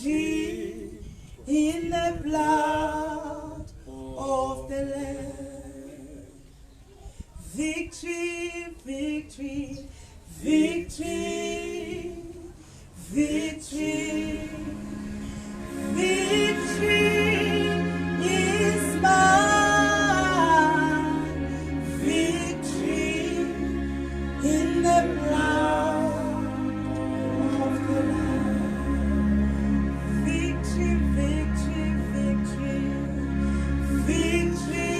victory in the blood of the Lamb. Victory, victory, victory, victory, victory is mine. Victory in the blood of the Lamb. Victory, victory, victory, victory,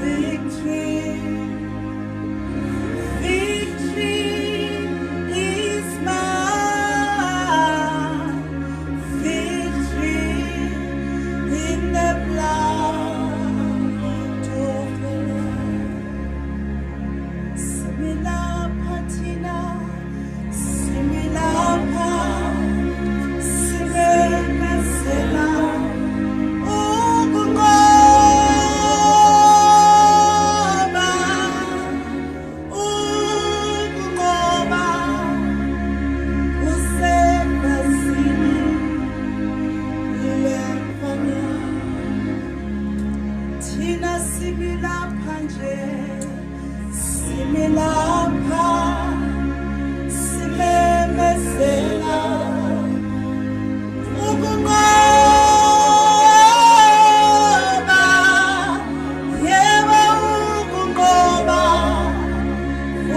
victory. Victory is mine. Victory in the blood of the Lamb. Similar patina, similar power, similar similar. Similar panje, similar pa, similar sela, ukungoba, yebo ukungoba,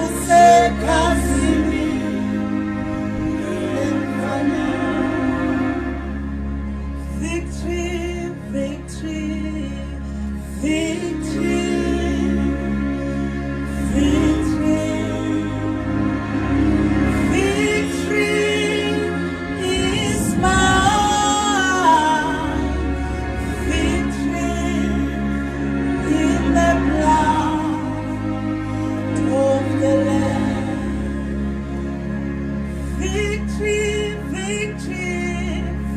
usekazini, lemfana. Victory, victory. Victory, victory, victory is mine. Victory in the blood of the Lamb. Victory, victory, victory,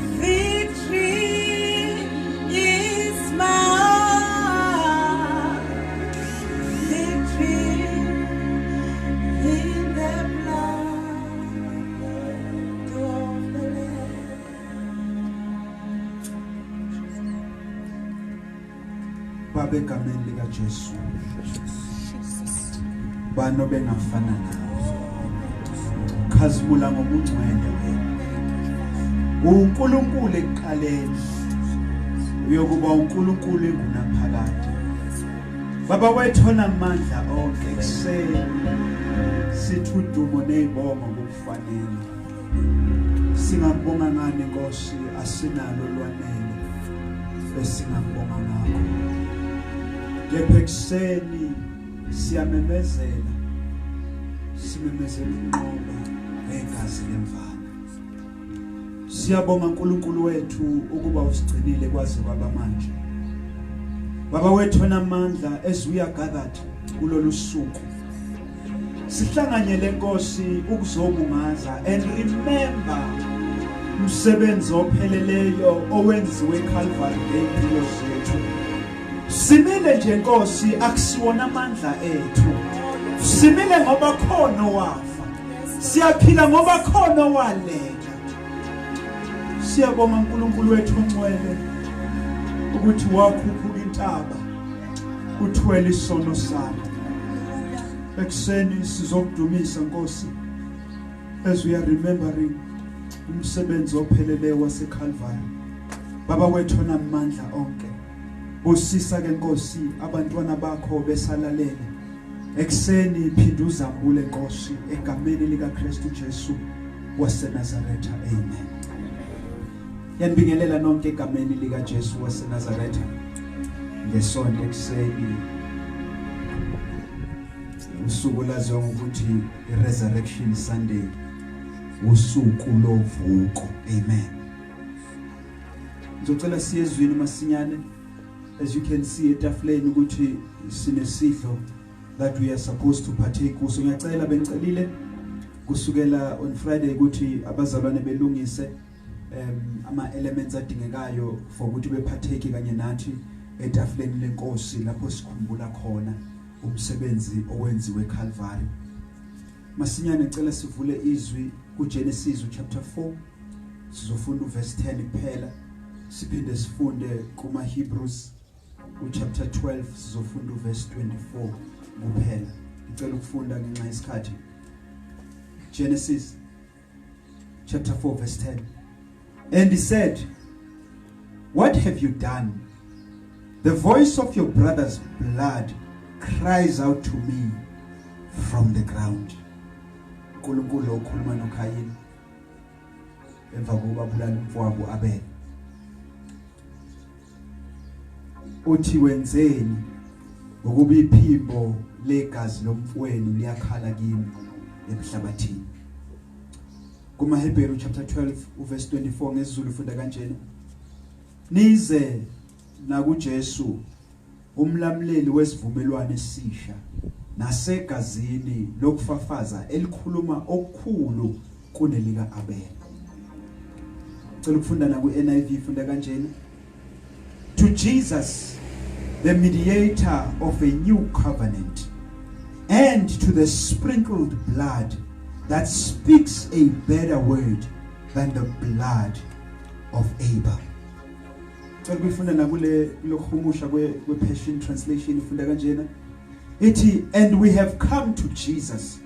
victory. Baba egameni lika Jesu bano bengafana nawe khazimula ngobungcwele wena uNkulunkulu ekuqaleni uyokuba uNkulunkulu engunaphakade Baba wethu onamandla onke kuseni sithi udumo nezibongo ngokufanele singakubonga ngani Nkosi asinalo lwanele esingakubonga ngakho kepha kuseni siyamemezela simemezela inqoba ngegazi lemvana siyabonga uNkulunkulu wethu ukuba usigcinile kwaze kwaba manje Baba wethu onamandla as we are gathered kulolu suku sihlanganyele Nkosi ukuzobungaza and remember umsebenzi opheleleyo owenziwe eCalvary ngempilo zethu simile nje Nkosi akusiwona amandla ethu simile ngoba khona wafa siyaphila ngoba khona waletha siyabonga uNkulunkulu wethu ongcwele ukuthi wakhuphuka intaba uthwele isono sakhe ekseni sizokudumisa Nkosi as we are remembering umsebenzi opheleleyo waseCalvary Baba wethu onamandla onke usisa ke Nkosi abantwana bakho besalalele ekseni phinda uzambule Nkosi egameni lika Kristu Jesu waseNazaretha amen yanibingelela nonke egameni lika Jesu waseNazaretha ngesonto ekseni usuku laziwa ngokuthi iResurrection Sunday usuku lovuko amen ngizocela siyezwini masinyane as you can see etafuleni ukuthi sinesidlo that we are supposed to partake kuso ngiyacela bengicelile kusukela on Friday ukuthi abazalwane belungise ama elements adingekayo for ukuthi bepartake kanye nathi etafuleni lenkosi lapho sikhumbula khona umsebenzi owenziwe eCalvary masinyane ngicela sivule izwi kuGenesis chapter 4 sizofunda uverse 10 kuphela siphinde sifunde kuma Hebrews chapter 12 sizofunda uverse 24 kuphela ngicela ukufunda ngenxa yesikhathi Genesis chapter 4 verse 10 and he said what have you done the voice of your brother's blood cries out to me from the ground uNkulunkulu okhuluma noKhayini emva kokuba bulala umfowabo Abel uthi wenzeni ukuba iphimbo legazi lomfowenu liyakhala kimi emhlabathini kuma Hebrew chapter 12 verse 24 ngesizulu ufunda kanjena nize nakuJesu umlamleli wesivumelwano esisha nasegazini lokufafaza elikhuluma okukhulu kunelika Abel cela ukufunda na ku NIV funda kanjena to Jesus the mediator of a new covenant and to the sprinkled blood that speaks a better word than the blood of Abel cela ukufunda na kule lohumusha kwe Passion translation ifunda kanjena ithi and we have come to Jesus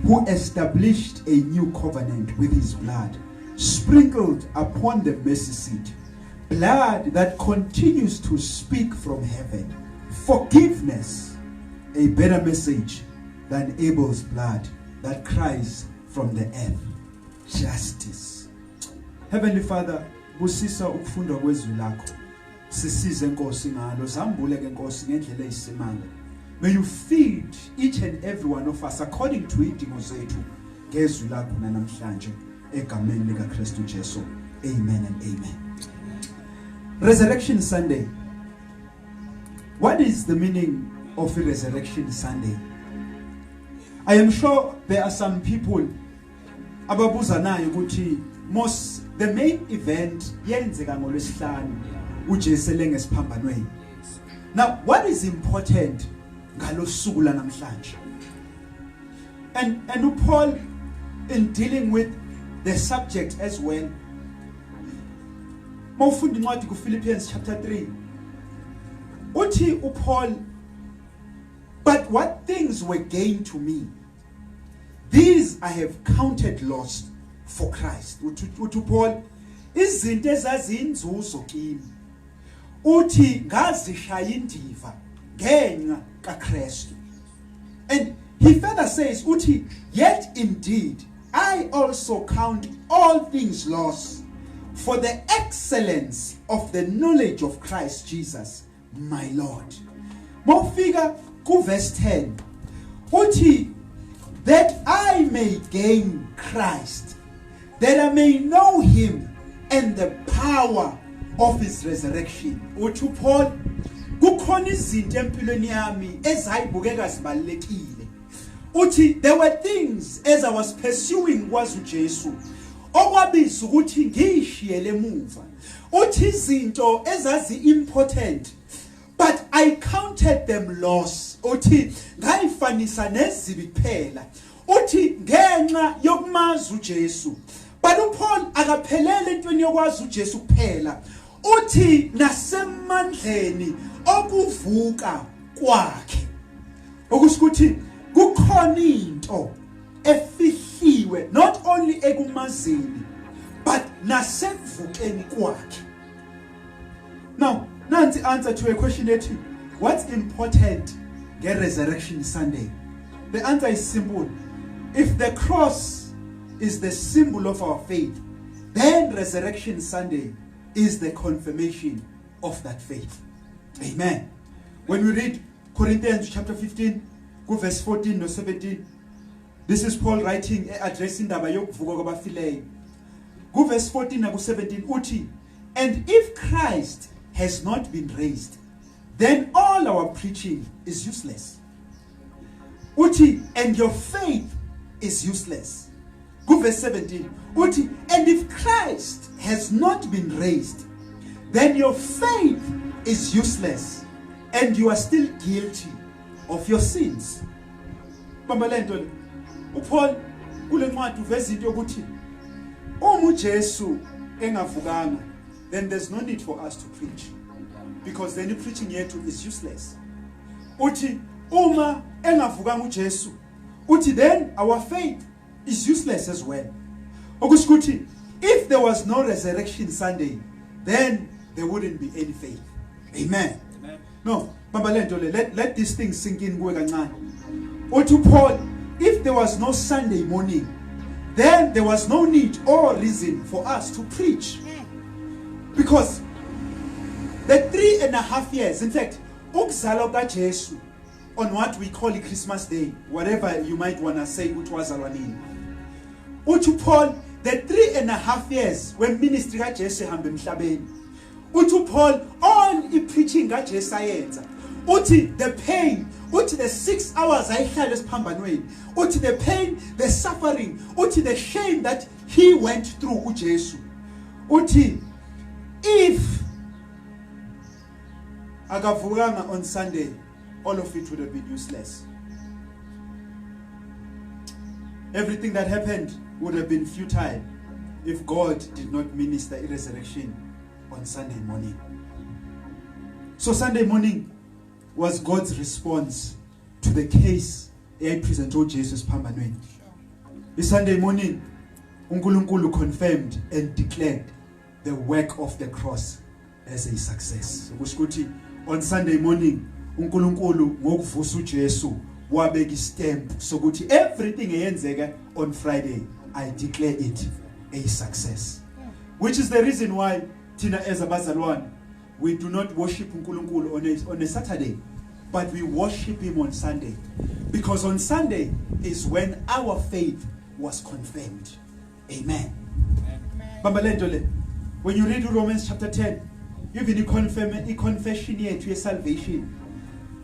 who established a new covenant with his blood sprinkled upon the mercy seat blood that continues to speak from heaven forgiveness a better message than Abel's blood that cries from the earth justice Heavenly Father busisa ukufunda kwezwi lakho sisize Nkosi ngalo zambule ke Nkosi ngendlela eyisimanga may you feed each and every one of us according to idingo zethu ngezwi lakho namhlanje egameni lika Kristu Jesu amen and amen Resurrection Sunday what is the meaning of Resurrection Sunday I am sure there are some people ababuza nayo ukuthi the main event yenzeka ngolwesihlanu uJesu lengesiphambanweni now what is important ngalosuku la namhlanje and Paul in dealing with the subject as well mawufunda incwadi kuPhilippians chapter 3 uthi uPaul, but what things were gain to me, these I have counted loss for Christ. Uthi uPaul, izinto ezazinzuzo kimi uthi ngazishaya indiva ngenxa kaKristu. And he further says uthi, yet indeed I also count all things loss for the excellence of the knowledge of Christ Jesus my Lord. Mawufika ku verse 10 uthi, that I may gain Christ, that I may know him and the power of his resurrection. Uthi Paul, kukhona izinto empilweni yami ezayibukeka zibalekile. Uthi there were things as I was pursuing kwazi uJesu okwabiza ukuthi ngishiyele emuva. Uthi izinto ezazi important, but I counted them loss. Uthi ngayifanisa nezibi kuphela. Uthi ngenxa yokumazi uJesu. But uPaul akaphelele entweni yokwazi uJesu kuphela. Uthi nasemandleni okuvuka kwakhe. Okusikuthi kukhona into efihliwe not only ekumazini but nasevukeni kwakhe. Now, nansi answer to a question ethi, what's important nge-Resurrection Sunday? The answer is simple. If the cross is the symbol of our faith, then Resurrection Sunday is the confirmation of that faith. Amen. When we read Corinthians chapter 15, verse 14 to 17, this is Paul writing, addressing indaba yokuvuka kwabafileyo. Verse 14 to 17 uthi, and if Christ has not been raised, then all our preaching is useless. Uthi, and your faith is useless. Verse 17 uthi, and if Christ has not been raised, then your faith is useless and you are still guilty of your sins. Bambalento uPaul kule ncwadi uveza into yokuthi uma uJesu engavukanga, then there's no need for us to preach, because then the preaching yethu is useless. Uthi uma engavukanga uJesu, uthi then our faith is useless as well. Okusikuthi if there was no Resurrection Sunday, then there wouldn't be any faith. Amen. Amen. No, Bambalento, let these things sink in kuwe kancane. Uthi Paul, if there was no Sunday morning, then there was no need or reason for us to preach. Because the 3.5 years, in fact, ukuzalwa kaJesu on what we call Christmas Day, whatever you might want to say, which was alwanini. Uthi Paul, the 3.5 years when ministry kaJesu ehamba emhlabeni, uthi Paul, all the preaching kaJesu ayenza, uthi the pain, uthi the 6 hours ayihlala esiphambanweni, uthi the pain, the suffering, uthi the shame that he went through uJesu, uthi if akavukanga on Sunday, all of it would have been useless. Everything that happened would have been futile if God did not minister a resurrection on Sunday morning. So Sunday morning was God's response to the case I presented Jesus phambanweni. Sunday morning uNkulunkulu confirmed and declared the work of the cross as a success. Ukuthi on Sunday morning uNkulunkulu ngokuvusa uJesu wabeka istamp sokuthi everything eyenzeka on Friday, I declare it a success. Which is the reason why thina as abazalwane, we do not worship uNkulunkulu on a Saturday, but we worship him on Sunday, because on Sunday is when our faith was confirmed. Amen. Bambalento, when you read Romans chapter 10, even the confession yethu ye-salvation,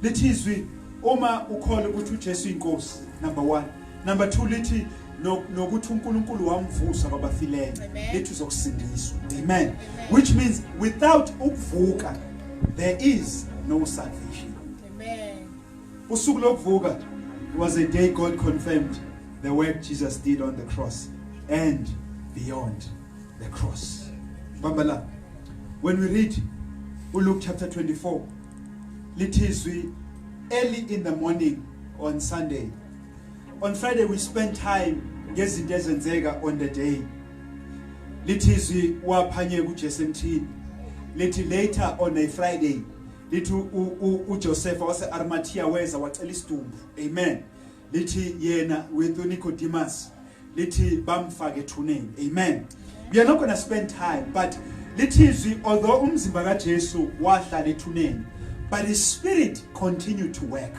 lithi uma ukholwa ukuthi uJesu inkosi, number 1. Number 2, lithi nokuthi uNkulunkulu wamvusa kwabafileyo, lithi uzokusindiswa. Amen. Which means without ukuvuka there is no salvation. Amen. Usuku lokuvuka was a day God confirmed the work Jesus did on the cross and beyond the cross. Bambala, when we read Luke chapter 24, Litizwi early in the morning on Sunday. On Friday we spend time ngezinto ezenzeka on the day. Litizwi waphanye kuJesu emthini. Lithi later on a Friday lithi uJoseph wase Arimathea weza wacela isidumbu. Amen. Lithi yena with Nicodemus lithi bamfake ethuneni. Amen. We are not going to spend time, but litizwi although umzimba kaJesu wahlala ethuneni, but his spirit continued to work,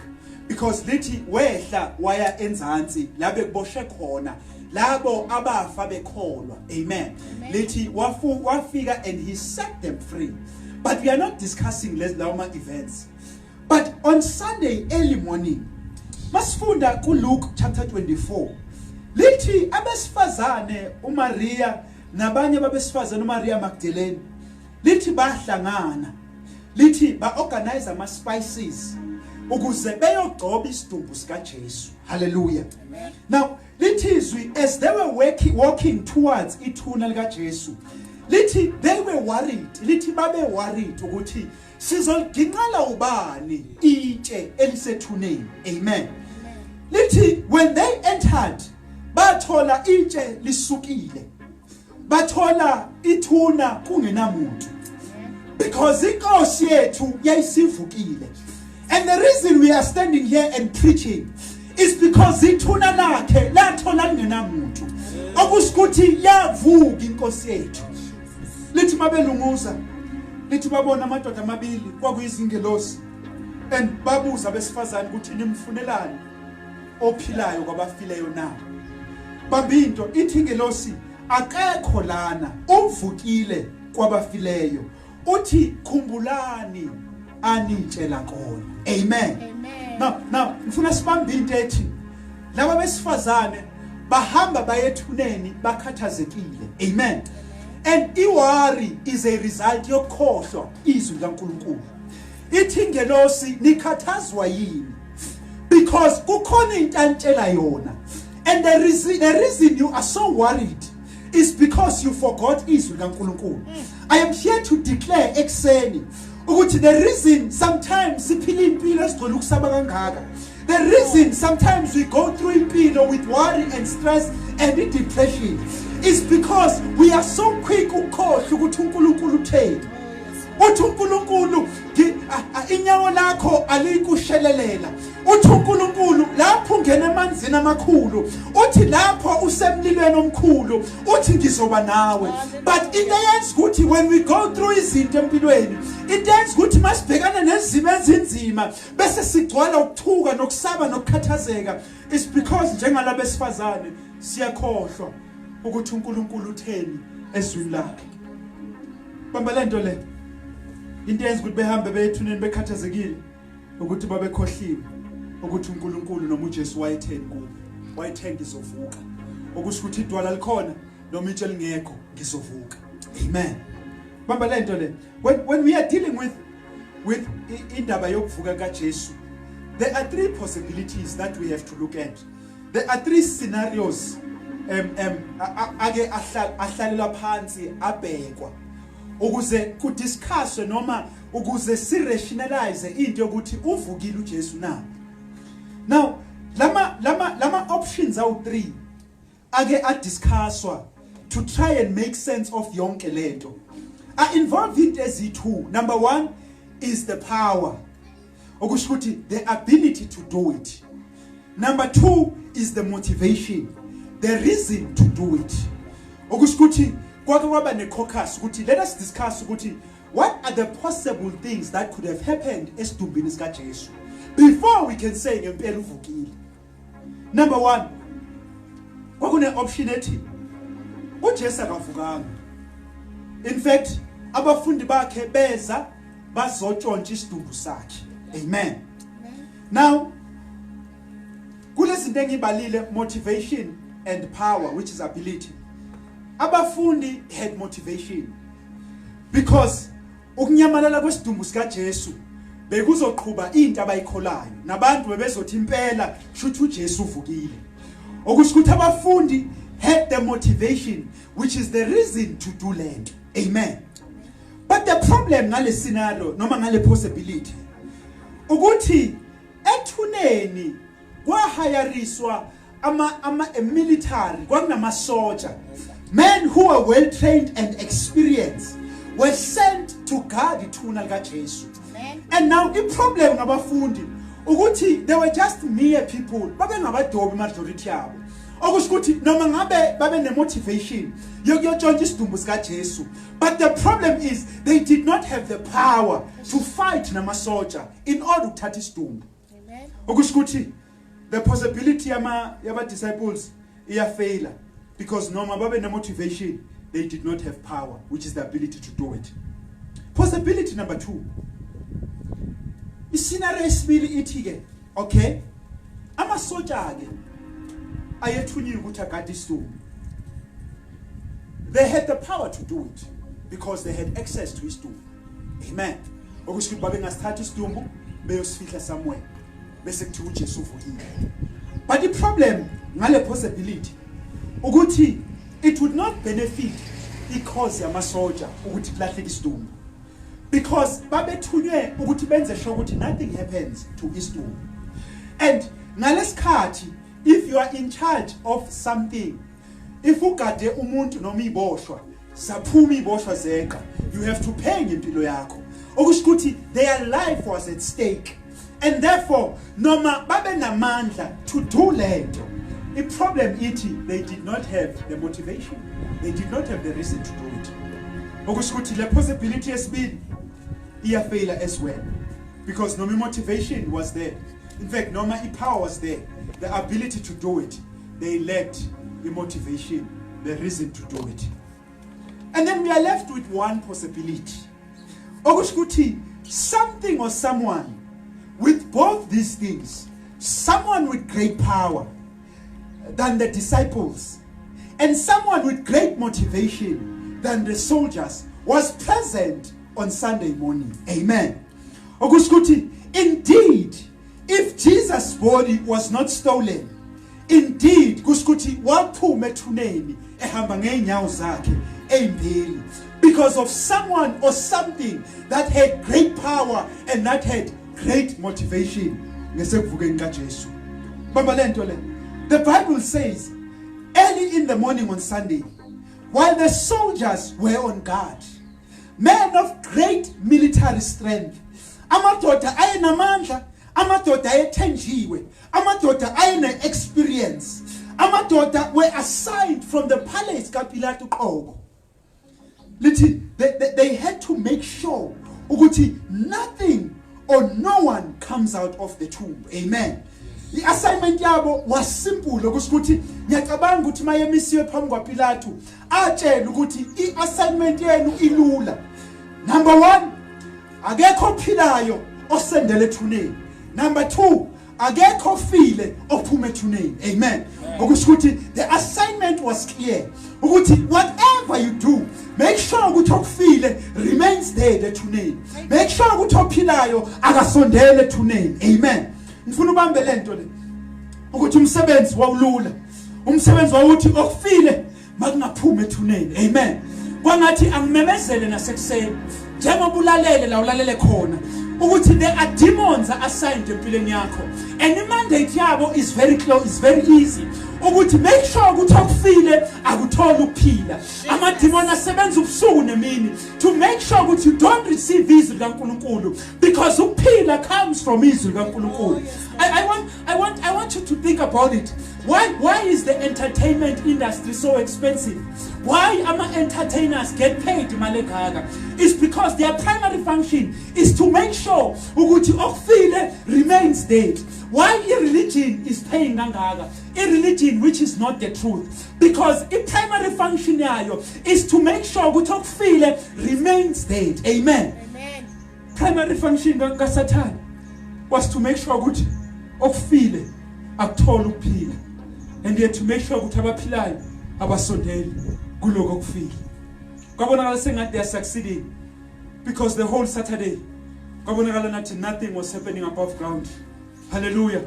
because lithi wehla waya enzansi labe kuboshe khona labo abafa bekholwa. Amen. Lithi wafika and he set them free. But we are not discussing lawo events. But on Sunday early morning masifunda ku Luke chapter 24, lithi abesifazane uMaria nabanye babesifazane uMaria Magdalene lithi bahlangana, lithi ba-organize ama-spices ukuze beyogcoba isidumbu sikaJesu. Hallelujah. Amen. Now lithi as they were walking towards ithuna likaJesu, lithi they were worried, lithi babe worried ukuthi sizoliginqala ubani itshe elisethuneni. Amen. Lithi when they entered bathola itshe lisukile, bathola ithuna kungenamuntu, because inkosi yethu yayisivukile. And the reason we are standing here and preaching is because ithuna lakhe lathola lingenamuntu, okusikuthi yavuka inkosi yethu. Lithi mabelunguza, lithi babona amadoda amabili kwakuyizingelosi, and babuza besifazane ukuthi nimfunelani ophilayo kwabafileyo na. Babinto ithi ingelosi akekho lana uvukile kwabafileyo, uthi khumbulani anitshela kona. Amen. Now ngifuna sibambe into ethi laba besifazane bahamba bayethuneni bakhathazekile. Amen. And iwari is a result yokukhohlwa izwi laNkulunkulu. Ithi ingelosi nikhathazwa yini? Because kukhona into antshela yona. And the reason you are so worried is because you forgot izwi laNkulunkulu. I am here to declare ekseni ukuthi the reason sometimes siphila impilo esigcwele ukusaba kangaka, the reason sometimes we go through impilo with worry and stress and depression is because we are so quick ukukhohlwa ukuthi uNkulunkulu utheni. Uthi uNkulunkulu inyawo lakho alikushelelela. Uthi uNkulunkulu lapho ungena emanzini amakhulu, uthi lapho usemlilweni omkhulu, uthi ngizoba nawe. But into yenza ukuthi when we go through izinto empilweni, it yenza ukuthi masibhekana nezimo ezinzima bese sigcwala ukuthuka nokusaba nokukhathazeka, is because njengalabo besifazane siyakhohlwa ukuthi uNkulunkulu utheni ezwini lakhe. Bamba lento le. Into yenza ukuthi behambe beyethuneni bekhathazekile ukuthi babekhohliwe ukuthi uNkulunkulu noma uJesu wayetheni kubo. Wayetheni ngizovuka. Okusho ukuthi idwala likhona noma itshe lingekho ngizovuka. Amen. Bamba lento le. When we are dealing with indaba yokuvuka kaJesu, there are three possibilities that we have to look at. There are three scenarios ake ahlalela phansi abhekwa ukuze ku discuss noma ukuze si rationalize into yokuthi uvukile uJesu na. Now lama options are three ake a discusswa to try and make sense of yonke lento. Are involved into ezithu. Number one is the power, okusho ukuthi the ability to do it. Number two is the motivation, the reason to do it. Okusho ukuthi kwake kwaba ne caucus ukuthi let us discuss ukuthi what are the possible things that could have happened esidumbini sika Jesu before we can say ngempela uvukile. Number one, kwakune option ethi uJesu akavukanga. In fact, abafundi bakhe beza bazotshontsha isidumbu sakhe. Amen. Now kulezinto engibalile, motivation and power, which is ability. Abafundi had motivation because ukunyamalala kwesidumbu sika Jesu bekuzoqhubha into abayikholayo nabantu bebezothi impela shuthi uJesu uvukile. Okusho ukuthi abafundi had the motivation, which is the reason to do lento. Amen. But the problem ngale scenario noma ngale possibility ukuthi ethuneni kwahayariswa a military kwakunama soldier, men who were well trained and experienced were sent to guard ithuna lika Jesu. And now the problem ngabafundi ukuthi they were just mere people, babe ngabadobi majority yabo. Okusho ukuthi noma ngabe babe ne motivation yokuyotshontsha isidumbu sika Jesu, but the problem is they did not have the power to fight nama soldier in order to thatha isidumbu. Amen. Okusho ukuthi the possibility yama disciples failure because noma babe ne motivation, they did not have power, which is the ability to do it. Possibility number 2. Isinare esibili ithi ke, okay, amasotsha ke ayethunyiwe ukuthi agade isidumbu. They had the power to do it because they had access to isidumbu. Amen. Okusho ukuthi babe ngasithatha isidumbu beyosifihla somewhere bese kuthiwa uJesu uvukile. But the problem ngale possibility ukuthi it would not benefit because yamasotsha ukuthi kulahleke isidumbu. Because babethunywe ukuthi benze sure ukuthi nothing happens to isidumbu. And ngalesikhathi if you are in charge of something, if ugade umuntu noma iboshwa saphuma iboshwa zeqa, you have to pay ngempilo yakho. Okusho ukuthi their life was at stake, and therefore noma babe namandla to do lento, the problem ithi they did not have the motivation, they did not have the reason to do it. Okusho ukuthi le possibility yesibili failure as well, because no motivation was there. In fact, no power was there, the ability to do it. They lacked the motivation, the reason to do it. And then we are left with one possibility. Okushukuthi, something or someone with both these things, someone with great power than the disciples, and someone with great motivation than the soldiers was present on Sunday morning. Amen. Okushukuthi, indeed, if Jesus' body was not stolen, indeed kushukuthi waphuma ethuneni ehamba ngeenyawo zakhe ezimbili because of someone or something that had great power and that had great motivation. Ngesekuvukeni kaJesu. Bamba lento le. The Bible says early in the morning on Sunday, while the soldiers were on guard, men of great military strength, amadoda ayenamandla, amadoda ayethenjiwe, amadoda ayene experience, amadoda were assigned from the palace kaPilato uqobo. They had to make sure ukuthi nothing or no one comes out of the tomb. Amen. The assignment yabo was simple, ukuthi ngiyacabanga ukuthi mayemisiwe phambi kwaPilato atshela ukuthi iassignment yenu ilula. Number 1, akekho ophilayo osendele ethuneni. Number 2, akekho ofile ophuma ethuneni. Amen. Okusho ukuthi the assignment was clear. Ukuthi whatever you do, make sure ukuthi okufile remains there ethuneni. Make sure ukuthi ophilayo akasondele ethuneni. Amen. Ngifuna ubambe lento le. Ukuthi umsebenzi wawulula. Umsebenzi wawuthi okufile makungaphuma ethuneni. Amen. Kwangathi angimemezele nasekuseni njengoba ulalele la ulalele khona ukuthi there are demons assigned empilweni yakho, and the mandate yabo is very close, is very easy. Ukuthi make sure ukuthi okufile akuthola ukuphila. Ama demons asebenza ubusuku nemini to make sure ukuthi you don't receive izwi likaNkulunkulu, because ukuphila comes from izwi likaNkulunkulu. I want you to think about it. Why is the entertainment industry so expensive? Why entertainers get paid malekaga? It's because their primary function is to make sure ukuthi okufile remains dead. Why religion is paying kangaka? A religion which is not the truth, because the primary function yayo is to make sure ukuthi okufile remains dead. Amen. Amen. Primary function ka Satan was to make sure ukuthi okufile akuthola ukuphila, and yet to make sure ukuthi abaphilayo abasondeli kuloko okufile. Kwabonakala sengathi they are succeeding, because the whole Saturday kwabonakala nathi nothing was happening above ground. Hallelujah.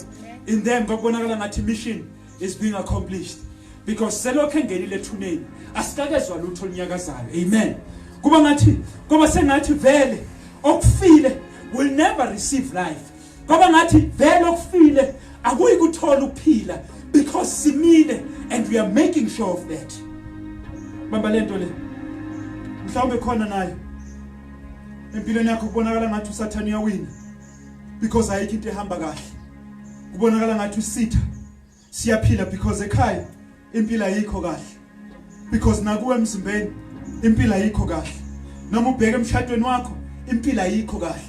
In them kwabonakala nathi mission is being accomplished, because selokho engenile ethuneni asikakezwa lutho onyakazayo. Amen. Kuba sengathi vele okufile will never receive life. Ngoba ngathi vele okufile akuyi kuthola ukuphila because simile and we are making sure of that. Bamba lento le. Mhlawumbe khona nayo. Empilweni yakho kubonakala ngathi uSathane uyawina because ayikho into ehamba kahle. Kubonakala ngathi usitha siyaphila because ekhaya impilo ayikho kahle. Because nakuwe emzimbeni impilo ayikho kahle. Noma ubheke emshadweni wakho impilo ayikho kahle.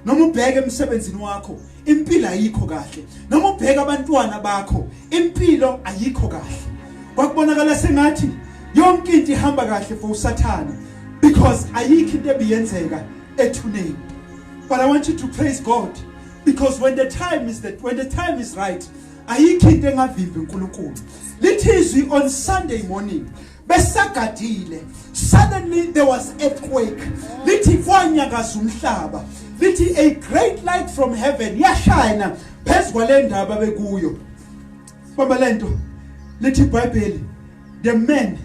Noma ubheke emsebenzini wakho impilo ayikho kahle. Noma ubheke abantwana bakho impilo ayikho kahle. Kwakubonakala sengathi yonke into ihamba kahle for uSathane because ayikho into ebiyenzeka ethuneni. But I want you to praise God because when the time is right, ayikho into engavimbi uNkulunkulu. Lithizwi on Sunday morning besagadile, suddenly there was earthquake. Lithi kwanyakaza umhlaba. Lithi a great light from heaven yashina phezu kwalendaba bekuyo. Bamba lento lithi iBhayibheli, the men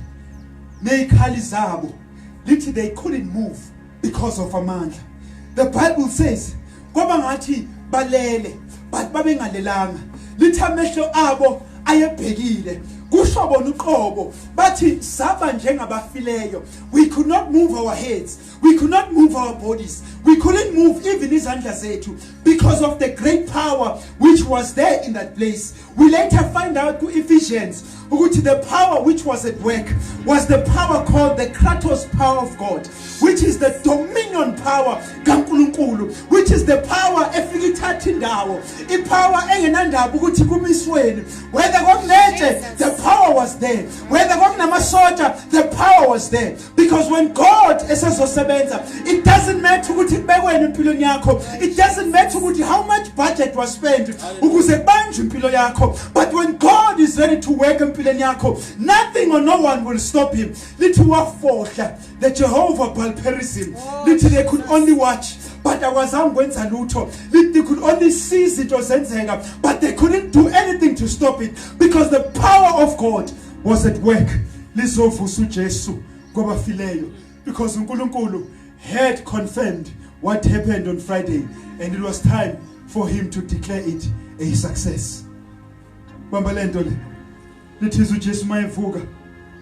nezikhali zabo lithi they couldn't move because of amandla. The Bible says kwaba ngathi balele but babengalelanga. Lithi amehlo abo ayebhekile kusho bona uqobo bathi saba njengabafileyo. We could not move our heads, we could not move our bodies, we couldn't move even izandla zethu because of the great power which was there in that place. We later find out to Ephesians ukuthi the power which was at work was the power called the Kratos power of God, which is the dominion power kaNkulunkulu, which is the power efika ithatha indawo, ipower engenandaba ukuthi kumisweni. Whether kwakunetshe the power was there, whether kwakunamasotsha the power was there, because when God esezosebenza it doesn't matter ukuthi kubekweni impilo yakho, it doesn't matter ukuthi how much budget was spent ukuze kubanjwe impilo yakho, but when God is ready to work impilo yakho, nothing or no one will stop him. Lithi wafohla the Jehovah Balperism, lithi they could only watch but awazange kwenza lutho. They could only see izinto zenzeka but they couldn't do anything to stop it because the power of God was at work. Lizovusa uJesu kwabafileyo because uNkulunkulu had confirmed what happened on Friday and it was time for him to declare it a success. Bamba lento le lithi uJesu mayevuka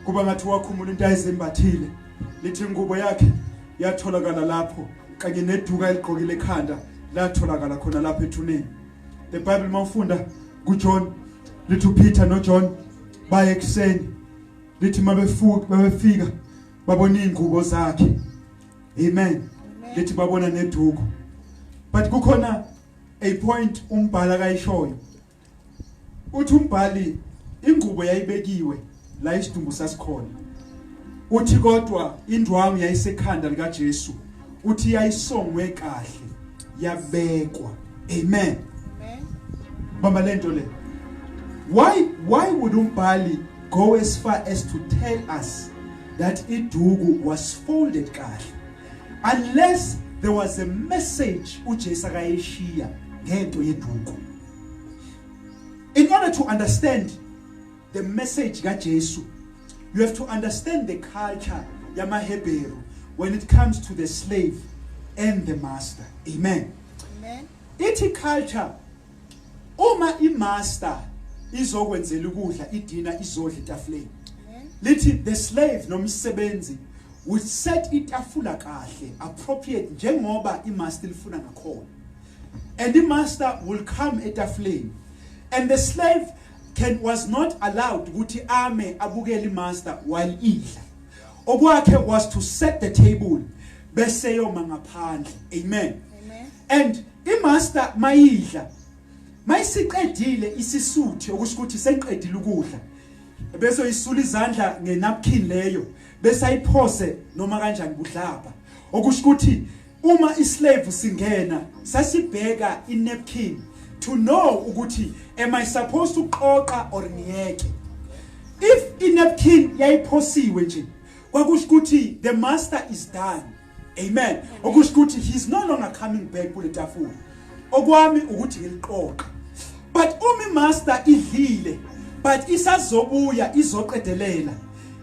kuba ngathi wakhumula into ayizembathile, lithi ingubo yakhe yatholakala lapho kanye neduka eliqokile ekhanda latholakala khona lapha ethuneni. The Bible mawufunda kuJohn lithi uPeter noJohn baye ekseni, lithi mabefika babona ingubo zakhe. Amen. Lithi babona neduku. But kukhona a point umbhala kayishoyo. Uthi umbhali ingubo yayibekiwe la isidumbu sasikhona. Uthi kodwa indwangu yayisekhanda lika Jesu. Uthi yayisongwe kahle yabekwa. Amen. Amen. Bamba lento le. Why would umbhali go as far as to tell us that iduku was folded kahle unless there was a message uJesu akayishiya ngento yeduku? In order to understand the message kaJesu, you have to understand the culture yamaHebheru when it comes to the slave and the master. Amen. Amen. Ithi culture uma imaster izokwenzela ukudla idina izodla etafuleni. Lithi the slave nomsebenzi would set itafula kahle appropriate njengoba imaster ilifuna ngakhona. And the master will come etafuleni and the slave was not allowed ukuthi ame abukele imaster while idla. Okwakhe was to set the table bese yoma ngaphandle. Amen. Amen. And imaster mayidla mayisiqedile isisuthi okusho ukuthi senqedile ukudla bese isula izandla ngenapkin leyo bese ayiphose noma kanjani budlapha. Okusho ukuthi uma islave singena sasibheka inapkin to know ukuthi am I supposed to qoqa or ngiyeke. If inapkin yayiphosiwe nje kwakusho ukuthi the master is done. Amen. Okusho ukuthi he's no longer coming back kule tafula. Okwami ukuthi ngiliqoqa. But umi master idlile but isazobuya izoqedelela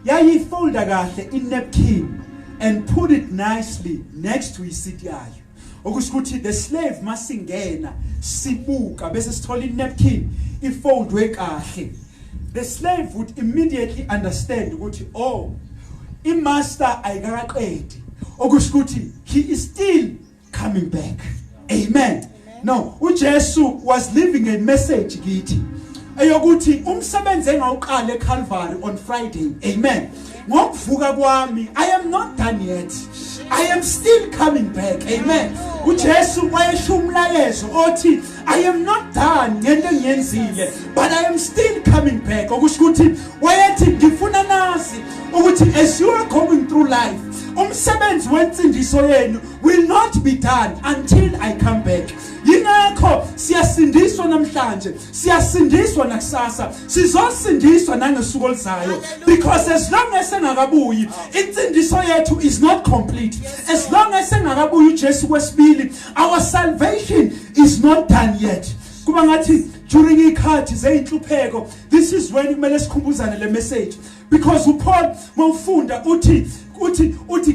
yayifolda kahle in napkin and put it nicely next to his seat yayo. Okusho ukuthi the slave masingena sibuka bese sithola inapkin ifoldwe kahle, the slave would immediately understand ukuthi oh imaster ayikaqedi, okusho ukuthi he is still coming back. Amen. No, uJesu was leaving a message kithi eyokuthi umsebenzi engawuqala eCalvary on Friday. Amen. Ngokuvuka kwami, I am not done yet. I am still coming back. Amen. uJesu wayesho umlayezo othi I am not done ngento engiyenzile, but I am still coming back. Okusho ukuthi wayethi ngifuna nazi ukuthi as you are going through life, umsebenzi wensindiso yenu will not be done until I come back. Yingakho siyasindiswa namhlanje, siyasindiswa nakusasa, sizosindiswa nangesuku olizayo, because as long as engakabuyi insindiso yethu is not complete. As long as engakabuyi uJesu kwesibili, our salvation is not done yet. Kuba ngathi during ikhathi zeyinhlupheko, this is when kumele sikhumbuzane le message, because uPaul mawufunda uthi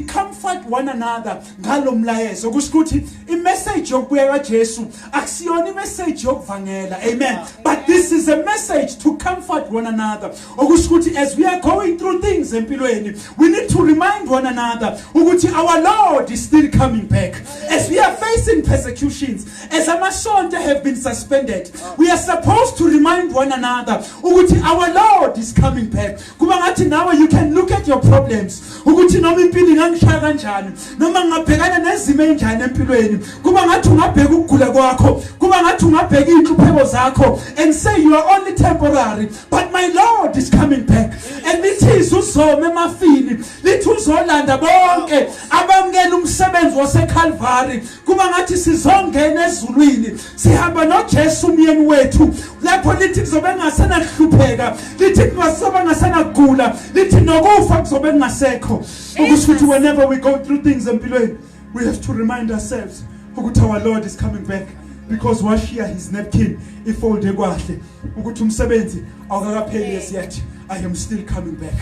comfort one another ngalomlayezo. Kusho ukuthi imessage yokubuya kaJesu akusiyona imessage yokuvangela. Amen. But this is a message to comfort one another. Okusho ukuthi as we are going through things empilweni, we need to remind one another ukuthi our Lord is still coming back. As we are facing persecutions, as amasonto have been suspended, we are supposed to remind one another ukuthi our Lord is coming back. Kuba ngathi now you can look at your problems ukuthi noma impilo ingangishaya kanjani, noma ngabhekana nezimo enjani empilweni, kuba ngathi ungabheka ukugula kwakho, kuba ngathi ungabheka inhlupheko zakho and say you are only temporary, but my Lord is coming back. And lithi uzoma emafini, lithi uzolanda bonke abamukela umsebenzi waseCalvary, kuba ngathi sizongena ezulwini sihamba noJesu umyeni wethu. Lapho lithi kuzobe ngasena kuhlupheka, lithi kuzobe ngasena kugula, lithi nokufa kuzobe ngasekho. Ukuthi whenever we go through things empilweni, we have to remind ourselves ukuthi our Lord is coming back, because washiya his napkin ifolde kwahle ukuthi umsebenzi awukakapheli yet. I am still coming back.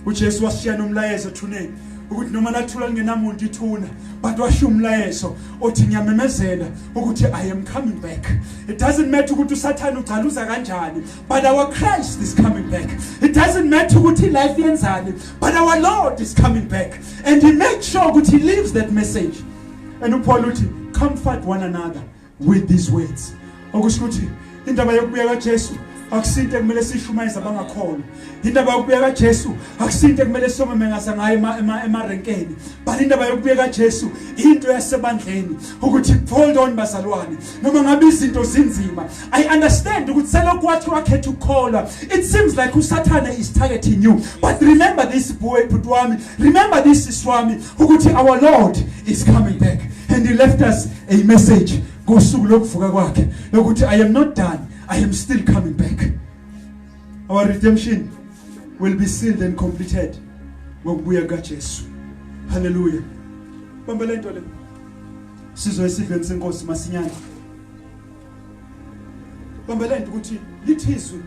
uJesu washiya nomlayezo thuneni ukuthi noma nathula ngenamuntu ithuna, but washiya umlayezo othi ngiyamemezela ukuthi I am coming back. It doesn't matter ukuthi uSathane ugaluza kanjani, but our Christ is coming back. It doesn't matter ukuthi life yenzani, but our Lord is coming back, and he makes sure ukuthi he leaves that message. And uPaul uthi comfort one another with these words. Okusho ukuthi indaba yokubuya kaJesu akusinte kumele sishumayeze abangakholwa. Indaba yokubuya kaJesu akusinte kumele somemengasa ngayo emarenkeni, but indaba yokubuya kaJesu into yasebandleni ukuthi hold on bazalwane, noma ngabe izinto zinzima. I understand ukuthi selokhu wathi wakhetha ukukholwa, it seems like uSathane is targeting you, but remember this boy Putwami, remember this Swami, ukuthi our Lord is coming back, and he left us a message ngosuku lokuvuka kwakhe lokuthi I am not done, I am still coming back. Our redemption will be sealed and completed ngokubuya kaJesu. Hallelujah. Bamba lento le sizwe isidlweni senkosi masinyane. Bamba lento ukuthi lithizwe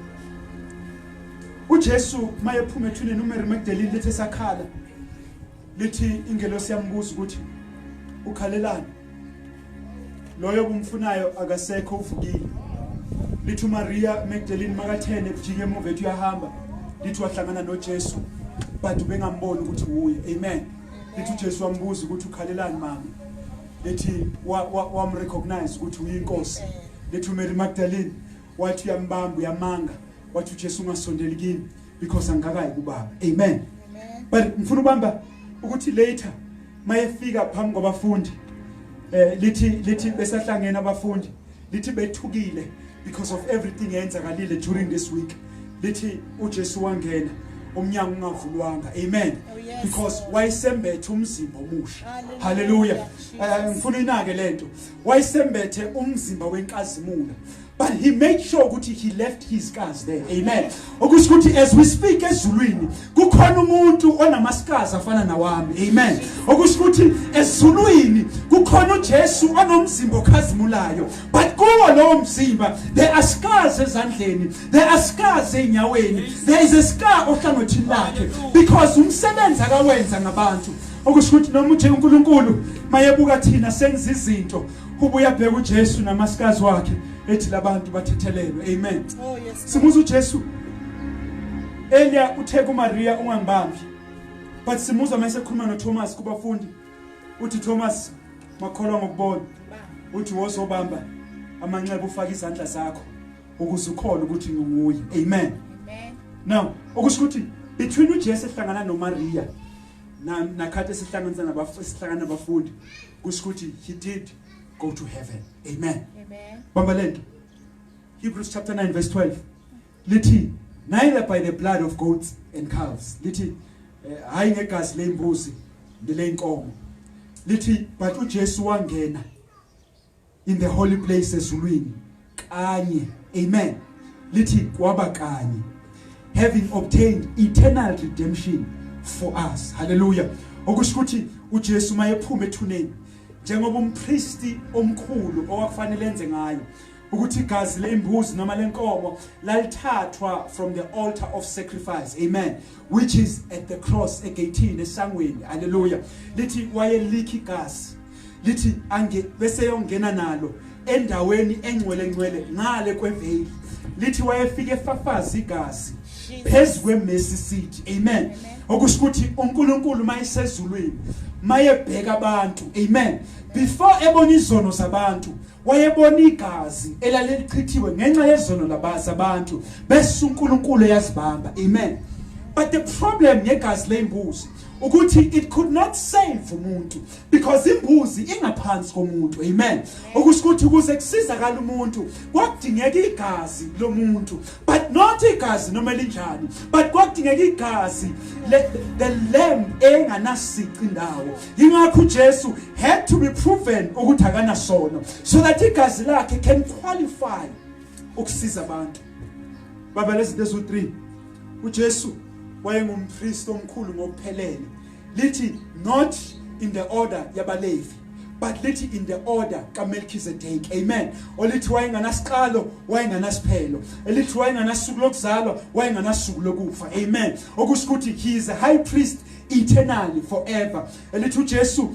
uJesu mayephuma ethuneni uMary Magdalene lithi sakhala, lithi ingelosi yambuza ukuthi ukhalelani, loyo kumfunayo akasekho uvukile. Lithi Maria Magdalene makathene ejike emuva ethu yahamba, lithi wahlangana noJesu but ubengamboni ukuthi uye. Amen. Lithi uJesu wambuza ukuthi ukhalelani mama, lithi wamrecognize ukuthi uyinkosi. Lithi uMary Magdalene wathi uyambamba uyamanga, wathi uJesu ungasondeli kimi because angakayi kuBaba. Amen. But mfuna ubamba ukuthi later mayefika phambi kwabafundi, lithi besahlangena abafundi, lithi bethukile because of everything yenzakalile during this week. Lithi uJesu wangena umnyango ungavulwanga. Amen. Oh, yes. Because wayesembethe umzimba omusha. Hallelujah. Ngifuna inake lento, wayesembethe umzimba wenkazimulo, but he made sure ukuthi he left his scars there. Amen. Okusho ukuthi as we speak ezulwini kukhona umuntu onamaskazi afana nawami. Amen. Okusho ukuthi ezulwini kukhona uJesu onomzimba okhazimulayo, but kuwo lo mzimba there are scars ezandleni, there are scars enyaweni, there is a scar ohlangothini lakhe, because umsebenzi akawenza ngabantu okusho ukuthi noma uje uNkulunkulu mayebuka thina senza izinto ubuya bheka uJesu namasikazi wakhe ethi labantu bathethelelwe. Amen. Oh yes. Simuza uJesu Elia uthe kuMaria ungangibambi, but simuza mase khuluma noThomas kubafundi uthi Thomas makholwa ngokubona uthi wozobamba amanxeba ufaka izandla zakho ukuze ukhole ukuthi nguye. Amen. Amen. Now okusho ukuthi between uJesu ehlangana noMaria nakhathi esihlanganisa nabafundi kusho ukuthi he did go to heaven. Amen. Amen. Bamba lento Hebrews chapter 9 verse 12 lithi neither by the blood of goats and calves lithi hayi ngegazi lembuzi neleinkomo lithi but uJesu wangena in the holy place ezulwini kanye. Amen. Lithi kwaba kanye having obtained eternal redemption for us. Hallelujah. Okusho ukuthi uJesu mayephuma ethuneni njengoba umpristi omkhulu owakufanele enze ngayo ukuthi igazi lembuzi noma lenkomo lalithathwa from the altar of sacrifice. Amen. Which is at the cross egate esangweni. Hallelujah. Lithi wayelikha igazi lithi ange bese yongena nalo endaweni engcwele ngale kweveli lithi wayefika efafaza igazi phezu kwemesi seat. Amen. Okusho ukuthi uNkulunkulu mayisezulwini mayebheka abantu. Amen. Before ebona izono zabantu wayebona igazi elalelichithiwe ngenxa yezono labazabantu bese uNkulunkulu yazibamba. Amen. But the problem ngegazi lembuzi ukuthi it could not save umuntu because imbuzi ingaphansi komuntu. Amen. Okusho ukuthi ukuze kusizakala umuntu kwakudingeka igazi lomuntu, but not igazi noma linjani, but kwakudingeka igazi the lamb enganasici indawo. Ingakho uJesu had to be proven ukuthi akana sono so that igazi lakhe can qualify ukusiza abantu. Baba lezi lezo 3 uJesu wayengumpriest omkhulu ngokuphelele lithi not in the order yabalevi but lithi in the order kaMelchizedek. Amen. Olithi wayenganasiqalo wayenganasiphelo elithi wayenganasuku lokuzalwa wayenganasuku lokufa. Amen. Okusho ukuthi he is a high priest eternally forever. Elithi uJesu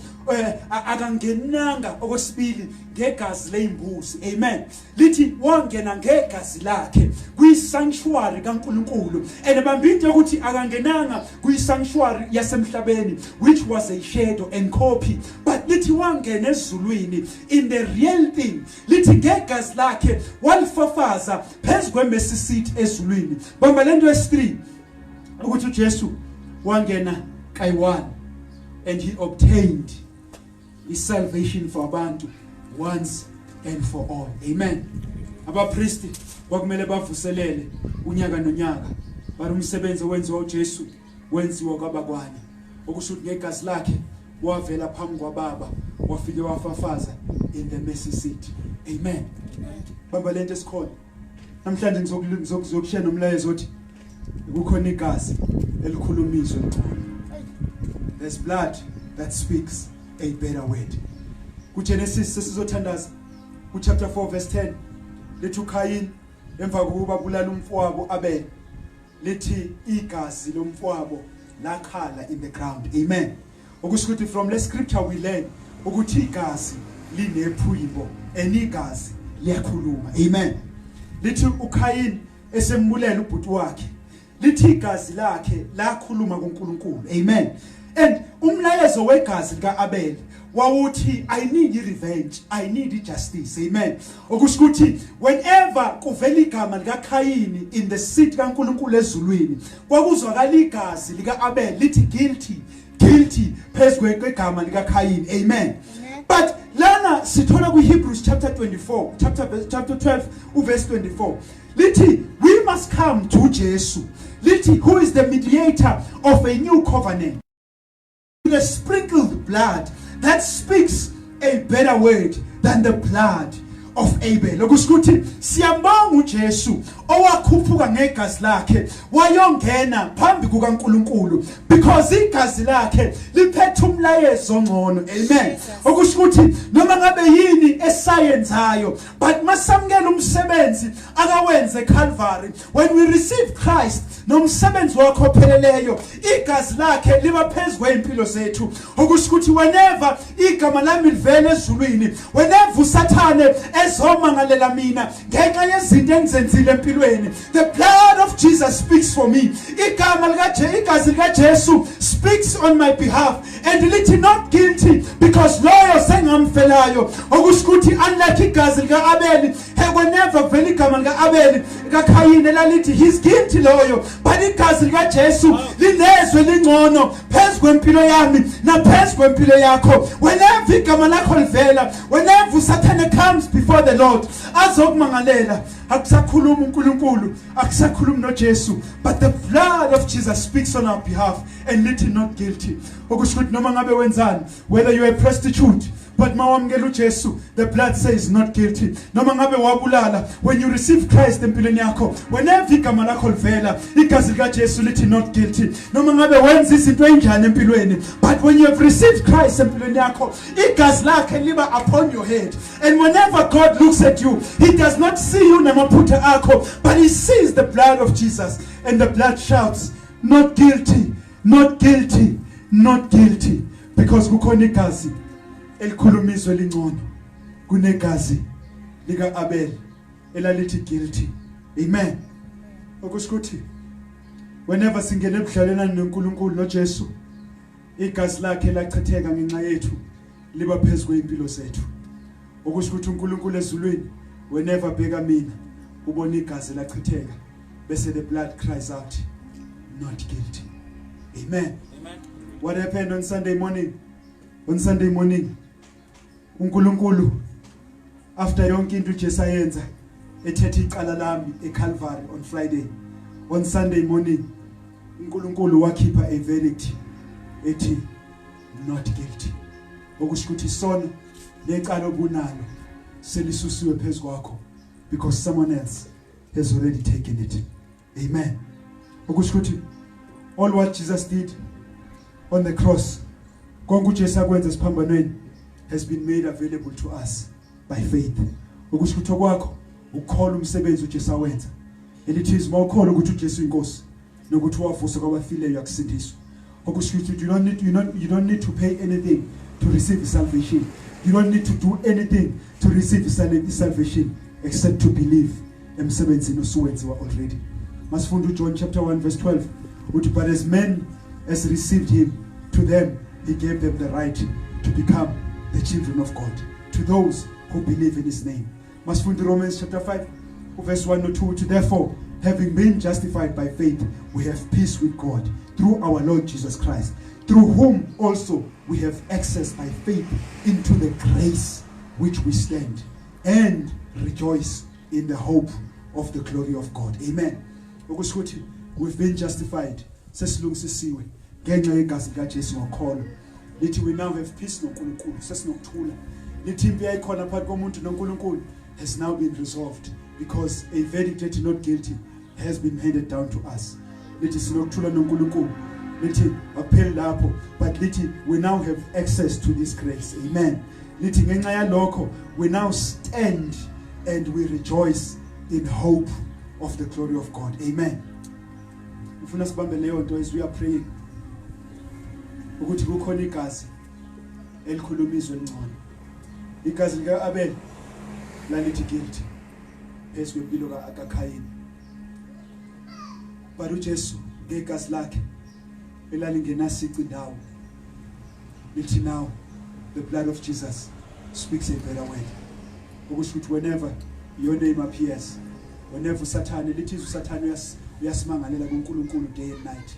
akangenanga okwesibili ngegazi leimbuzi. Amen. Lithi wangena ngegazi lakhe kwi-sanctuary kaNkulunkulu and bambinte ukuthi akangenanga kwi-sanctuary yasemhlabeni which was a shadow and copy, but lithi wangena ezulwini in the real thing. Lithi ngegazi lakhe walifafaza phezu kwemesi seat ezulwini. Bamba lento yesi3 ukuthi uJesu wangena kay1 and he obtained his salvation for abantu once and for all. Amen. Abapristi kwakumele bavuselele unyaka nonyaka bari umsebenzi owenziwa uJesu wenziwa kwabakwani okusho ukuthi ngegazi lakhe wavela phambi kwaBaba wafike wafafaza in the mercy seat. Amen. Bamba lento esikhona namhlanje ngizokushare nomlayezo othi kukhona igazi elikhulumizwe ngcono. There's blood that speaks a better word. KuGenesis sesizothandaza ku chapter 4 verse 10 lithi uKayin emva kokuba bulala umfowabo Abel lithi igazi lomfowabo lakhala in the ground. Amen. Okusho ukuthi from the scripture we learn ukuthi igazi linephuyimbo enigazi liyakhuluma. Amen. Lithi uKayin esembulela ubhuti wakhe lithi igazi lakhe lakhuluma kuNkulunkulu. Amen. And umlayezo wegazi likaAbel wawuthi I need revenge, I need justice. Amen. Okusho ukuthi whenever kuvela igama likaKayini in the seat kaNkulunkulu ezulwini kwakuzwakala igazi likaAbel lithi guilty phezu kwegama likaKayini. Amen. But lana sithola kuHebrews chapter 24 chapter 12 verse 24 lithi we must come to Jesus lithi who is the mediator of a new covenant, the sprinkled blood that speaks a better word than the blood of Abel. Okushukuthi siyambonga uJesu owakhuphuka ngegazi lakhe wayongena phambi kukaNkulunkulu because igazi lakhe liphethe umlayezo ongcono. Amen. Okushukuthi noma ngabe yini esayenzayo but masamukela umsebenzi akawenze eCalvary, when we receive Christ nomsebenzi wakhe opheleleyo igazi lakhe liba phezulu kwempilo zethu. Okushukuthi whenever igama lami livela ezulwini, whenever usathane ezomangalela mina ngenxa yezinto engizenzile empilweni, the blood of Jesus speaks for me. Igazi likaJesu speaks on my behalf and lithi not guilty because loyo sengamfelayo. Okushukuthi unlike igazi likaAbeli, whenever vele igama likaAbeli kaKhayini lalithi he's guilty loyo, but igazi likaJesu linezwe lingcono phezulu kwempilo yami naphezulu kwempilo yakho. Whenever igama lakho livela, whenever Satan comes before the Lord azokumangalela, akusakhuluma uNkulunkulu, akusakhuluma noJesu, but the blood of Jesus speaks on our behalf and lithi not guilty. Okushukuthi noma ngabe wenzani, whether you are a prostitute but mawamukela uJesu, the blood says not guilty. Noma ngabe wabulala, when you receive Christ empilweni yakho, whenever igama lakho livela igazi likaJesu lithi not guilty. Noma ngabe wenza izinto enjani empilweni, but when you have received Christ empilweni yakho igazi lakhe liba upon your head, and whenever God looks at you, he does not see you namaphutha akho, but he sees the blood of Jesus, and the blood shouts not guilty, not guilty, not guilty, because kukhona igazi elikhulumizwe lingcono kunegazi lika Abel elalithi guilty. Amen. Okushukuthi whenever singena ebudlaleleni noNkulunkulu noJesu, igazi lakhe lachitheka ngenxa yethu liba phezulu kwempilo zethu. Okushukuthi uNkulunkulu ezulwini whenever bheka mina ubona igazi lachitheka, bese the blood cries out not guilty. Amen. Amen. What happened on Sunday morning? On Sunday morning, uNkulunkulu after yonke into uJesu ayenza ethethe iqala lami eCalvary on Friday, on Sunday morning uNkulunkulu wakhipha a verdict ethi not guilty. Okushukuthi sona leqala obunalo selisusiwe phezulu kwakho because someone else has already taken it. Amen. Okushukuthi all what Jesus did on the cross, konke uJesu akwenza siphambanweni, has been made available to us by faith. Ukushukuthi kwakho ukukholwa umsebenzi uJesu awenza, elithi izimawukholwa ukuthi uJesu inkosi nokuthi wavusa kwabafileyo yakusindiswa. Ukushukuthi you don't need to pay anything to receive salvation. You don't need to do anything to receive salvation except to believe emsebenzini osuwenziwa already. Masifunda John chapter 1 verse 12 uthi but as men as received him, to them he gave them the right to become the children of God, to those who believe in his name. Masifunda Romans chapter 5 verse 1 to 2 therefore having been justified by faith we have peace with God through our Lord Jesus Christ, through whom also we have access by faith into the grace which we stand and rejoice in the hope of the glory of God. Amen. Okushukuthi we've been justified, sesilungisisiwe ngenxa yegazi likaJesu ngokholo. Lithi we now have peace noNkulunkulu, sesinokuthula. Lithi impi yayikhona phakathi komuntu noNkulunkulu has now been resolved because a verdict ethi not guilty has been handed down to us. Lithi sinokuthula noNkulunkulu. Lithi apheli lapho, but lithi we now have access to this grace. Amen. Lithi ngenxa yalokho we now stand and we rejoice in hope of the glory of God. Amen. Ufuna sibambe leyo nto as we are praying ukuthi kukhona igazi elikhulumizwe ngcono. Igazi lika Abel lalithi guilty phezulu kwempilo kaKhayini, but uJesu ngegazi lakhe elalingenasici indawo lithi now the blood of Jesus speaks a better word. Ukuthi whenever your name appears, whenever Satan, lithi uSathane uyasimangalela kuNkulunkulu day and night.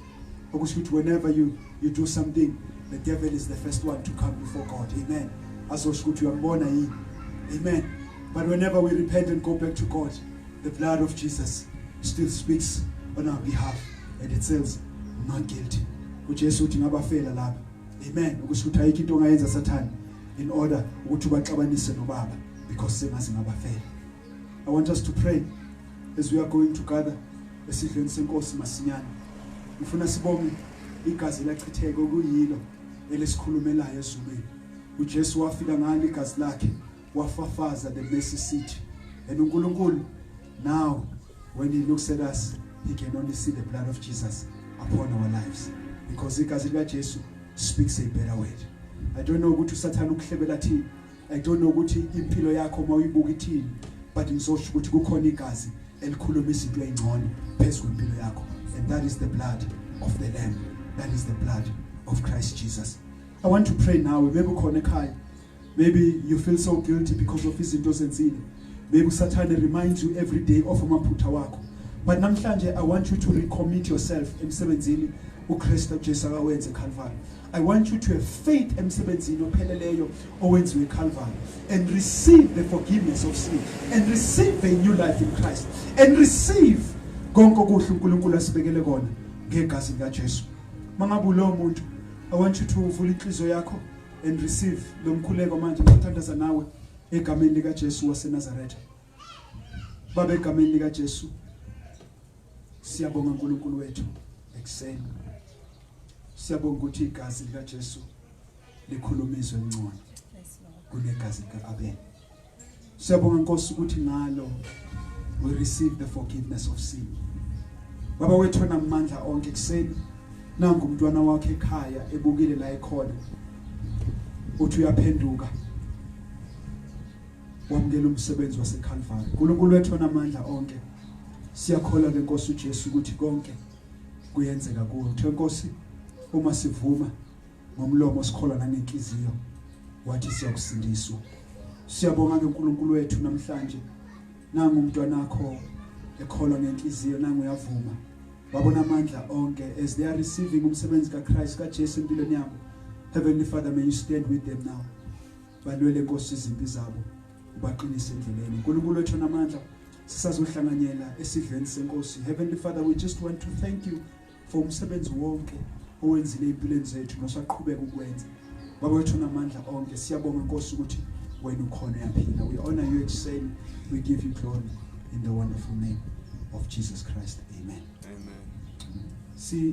Ukuthi whenever you do something, the devil is the first one to come before God. Amen. Azoshukuthi uyambona yini. Amen. But whenever we repent and go back to God, the blood of Jesus still speaks on our behalf and it says not guilty. uJesu uthi ngabafela lapha. Amen. Ukuthi ayikho into ongayenza Satan in order ukuthi ubaxabanise noBaba. because sengazi ngabafela. I want us to pray as we are going to gather esidlweni senkosi masinyane. Ngifuna sibonge igazi lachitheka okuyilo elesikhulumelayo ezulwini. uJesu wafika ngalo igazi lakhe wafafaza the mercy seat. And uNkulunkulu now when he looks at us he can only see the blood of Jesus upon our lives because igazi likaJesu speaks a better word. I don't know ukuthi uSathana ukuhlebela thini. I don't know ukuthi impilo yakho mawuyibuka ithini, but ngizosho ukuthi kukhona igazi elikhuluma izinto ezingcono phezulu kwempilo yakho, and that is the blood of the Lamb. That is the blood of Christ Jesus. I want to pray now. Maybe ukhona ekhaya, maybe you feel so guilty because of izinto zenzile. Maybe Satan reminds you every day of amaphutha wakho. But namhlanje I want you to recommit yourself emsebenzini uKristu Jesu akawenze eCalvary. I want you to have faith emsebenzini opheleleyo owenziwe eCalvary and receive the forgiveness of sin and receive a new life in Christ and receive konke okuhle uNkulunkulu asibekele kona ngegazi likaJesu. Mangabe lo muntu, I want you to uvula inhliziyo yakho and receive lo mkhuleko manje ngithandaza nawe egameni likaJesu waseNazaretha. Baba egameni likaJesu siyabonga uNkulunkulu wethu ekseni. Siyabonga ukuthi igazi likaJesu likhulumizwe ngcono kunegazi likaAbel. Siyabonga Nkosi ukuthi ngalo we receive the forgiveness of sin. Baba wethu namandla onke ekseni nangu umntwana wakhe ekhaya ebukile la ekhona uthi uyaphenduka wamukela umsebenzi waseCalvary. uNkulunkulu wethu namandla onke siyakholwa ngeNkosi uJesu ukuthi konke kuyenzeka kuwe. Uthe Nkosi uma sivuma ngomlomo sikholwa nangenhliziyo wathi siyakusindiswa. Siyabonga ngeNkulunkulu wethu namhlanje nangu umntwana wakho ekholwa ngenhliziyo nangu uyavuma. Babona amandla onke as they are receiving umsebenzi kaChrist kaJesu empilweni yabo. Heavenly Father, may you stand with them now. Balwele Nkosi izimpi zabo ubaqinise endleleni. uNkulunkulu wethu namandla sisazohlanganyela esidlweni senkosi. Heavenly Father, we just want to thank you for umsebenzi wonke owenzile empilweni zethu nosaqhubeka ukwenza. Baba wethu namandla onke siyabonga Nkosi ukuthi wena ukhona yaphila. We honor you excel. We give you glory in the wonderful name of Jesus Christ. Amen.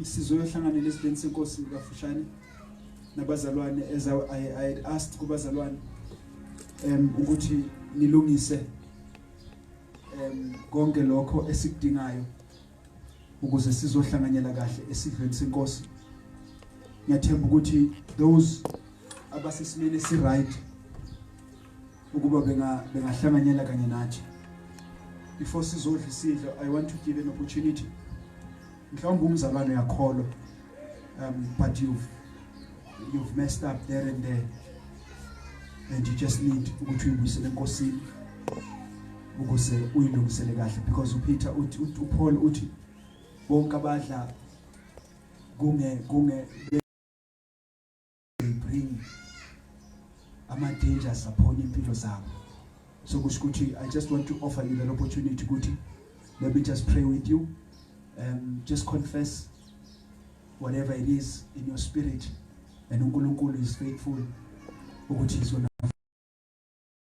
Sizoyohlanganela esidlweni senkosi kafushane nabazalwane as I had asked kubazalwane ukuthi nilungise konke lokho esikudingayo ukuze sizohlanganyela kahle esidlweni senkosi. Ngiyathemba ukuthi those abasesimene si right ukuba bengahlanganyela kanye nathi. Before sizodla isidlo, I want to give an opportunity. Mhlawumbe umzalwane yakholwa but you've messed up there and there and you just need ukuthi uyibuyisele enkosini ukuze uyilungisele kahle, because uPeter uPaul uthi bonke abadla kunge bring ama dangers upon impilo zabo. So kushukuthi I just want to offer you that opportunity ukuthi let me just pray with you. Just confess whatever it is in your spirit, and uNkulunkulu is faithful ukuthi izona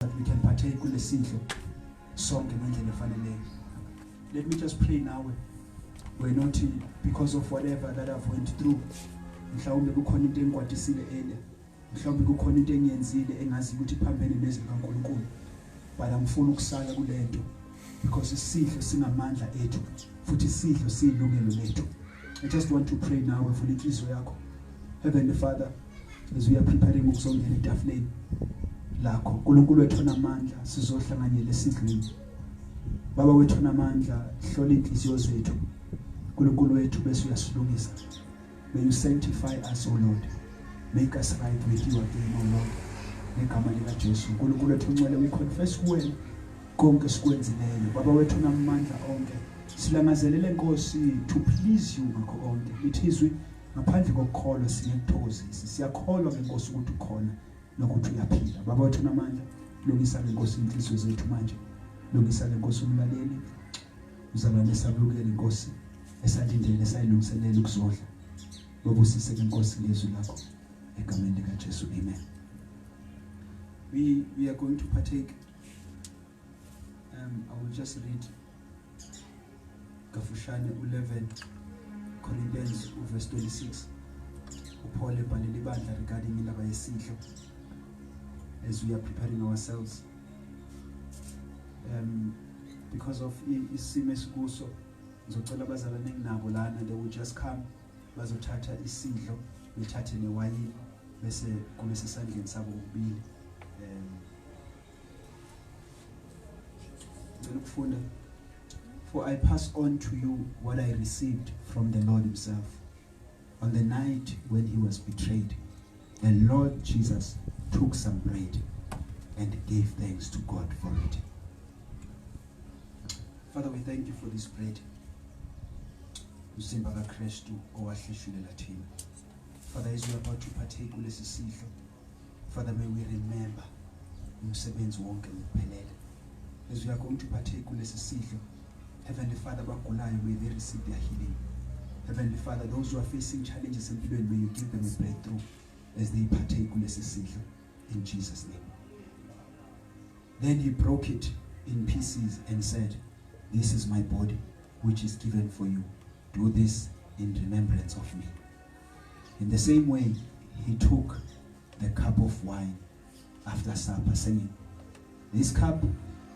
that we can partake kulesidlo sonke ngendlela efaneleyo. Let me just pray now. We're not because of whatever that I've went through. Mhlawumbe kukhona into engikwadisile earlier. Mhlawumbe kukhona into engiyenzile engazi ukuthi phambene nezwi kaNkulunkulu. But angifuni ukusala kulento because isidlo sinamandla ethu futhi isidlo siyilungelo lethu. I just want to pray now for inhliziyo yakho. Heavenly Father, as we are preparing ukuzongena etafuleni lakho, uNkulunkulu wethu namandla sizohlanganyela esidlweni. Baba wethu namandla hlola inhliziyo zethu. uNkulunkulu wethu bese uyasilungisa. May you sanctify us, O Lord. Make us right with you again, O Lord. Ngegama likaJesu. uNkulunkulu wethu ngcwele, we confess kuwena konke sikwenzileyo. Baba wethu namandla onke silangazelele Nkosi to please you ngakho konke. Lithizwe ngaphandle kokukholwa siyakuthokozisa. Siyakholwa ngeNkosi ukuthi ukhona nokuthi uyaphila. Baba wethu namandla lungisa ngeNkosi inhliziyo zethu manje. Lungisa ngeNkosi umlaleli. Uzalwane sabukele Nkosi esalindele sayilungiselela ukuzodla. Bobusise ngeNkosi ngezwi lakho egameni likaJesu. Amen. We are going to partake I will just read Kafushane 11 Corinthians verse 26. Paul ebhalele ibandla regarding indaba yesidlo as we are preparing ourselves. Because of isimo esikuso ngizocela abazalwane nginabo lana, they will just come bazothatha isidlo bethathe newayini bese kube sesandleni sabo ukubili. For I pass on to you what I received from the Lord himself. On the night when he was betrayed, the Lord Jesus took some bread and gave thanks to God for it. Father, we thank you for this bread. Father, as we are about to partake of this sidlo, Father, may we remember umsebenzi wonke uphelele. As we are going to partake of this sidlo, Heavenly Father, may they receive their healing. Heavenly Father, those who are facing challenges in healing, may you give them a breakthrough as they partake of this sidlo, in Jesus' name. Then he broke it in pieces and said, "This is my body, which is given for you. Do this in remembrance of me." In the same way, he took the cup of wine after supper, saying, "This cup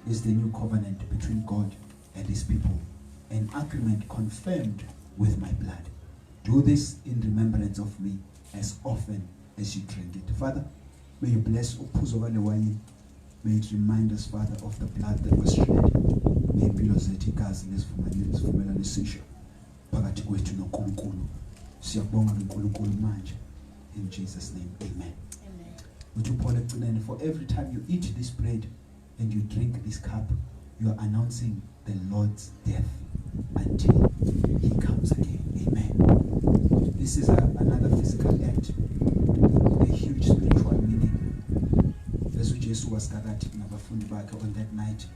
is the new covenant between God and his people, an agreement confirmed with my blood. Do this in remembrance of me as often as you drink it." Father, may you bless uphuzo le wine. May it remind us, Father, of the blood that was shed. May impilo zethu igazi lesivumela nesisho phakathi kwethu noNkulunkulu. Siyabonga uNkulunkulu manje. In Jesus' name, amen. Amen. For every time you eat this bread and you drink this cup, you are announcing the Lord's death until he comes again. Amen. This is another physical act, a huge spiritual meaning. As Jesus was gathered on that night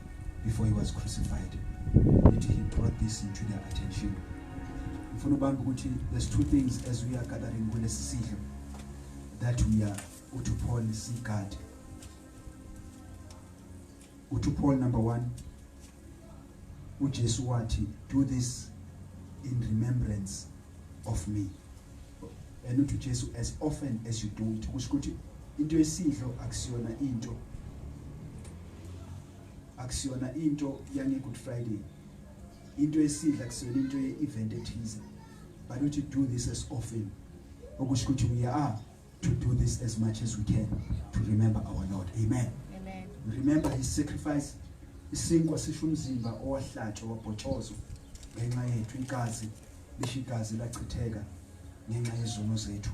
before he was crucified, he brought this into their attention. There's two things as we are gathering with the that we are Paul see God. Paul number one, Jesus wati, do this in remembrance of me. And to Jesus as often as you do it. Into esidlo akusiyona into yange Good Friday. Into esidlo akusiyona into ye-event ethize. But we do this as often. Okusho ukuthi we are to do this as much as we can to remember our Lord. Amen. Amen. Remember his sacrifice. Isinkwa sisho umzimba owahlatshwa wabhotshozwa ngenxa yethu, igazi lishigazi lachitheka ngenxa yezono zethu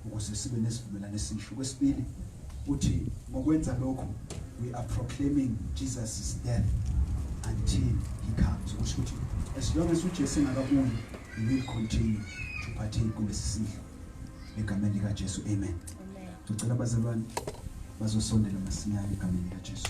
ukuze sibe nesivumelano esisho. Kwesibili uthi ngokwenza lokho we are proclaiming Jesus' death until he comes. Kusho ukuthi as long as uJesu engakabuyi, we will continue to partake kulesi sidlo egameni lika Jesu. Amen. Amen. Ngicela abazalwane bazosondela masinyane egameni lika Jesu.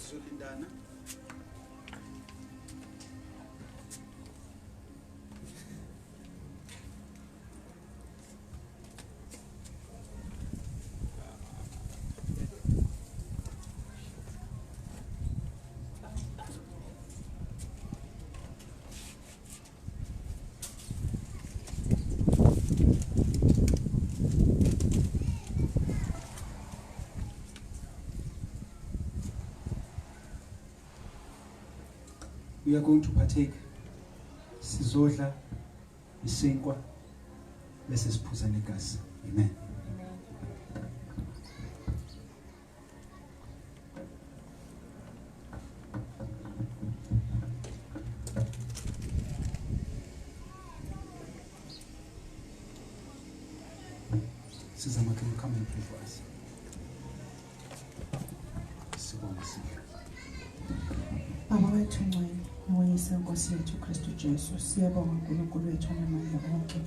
Solindana. We are going to partake. Sizodla isinkwa bese siphuza negazi. Amen. Sizama, can you come and pray for us? Baba wethu ngcwele, ngoyise Nkosi yethu Kristu Jesu, siyabonga uNkulunkulu wethu namandla onke.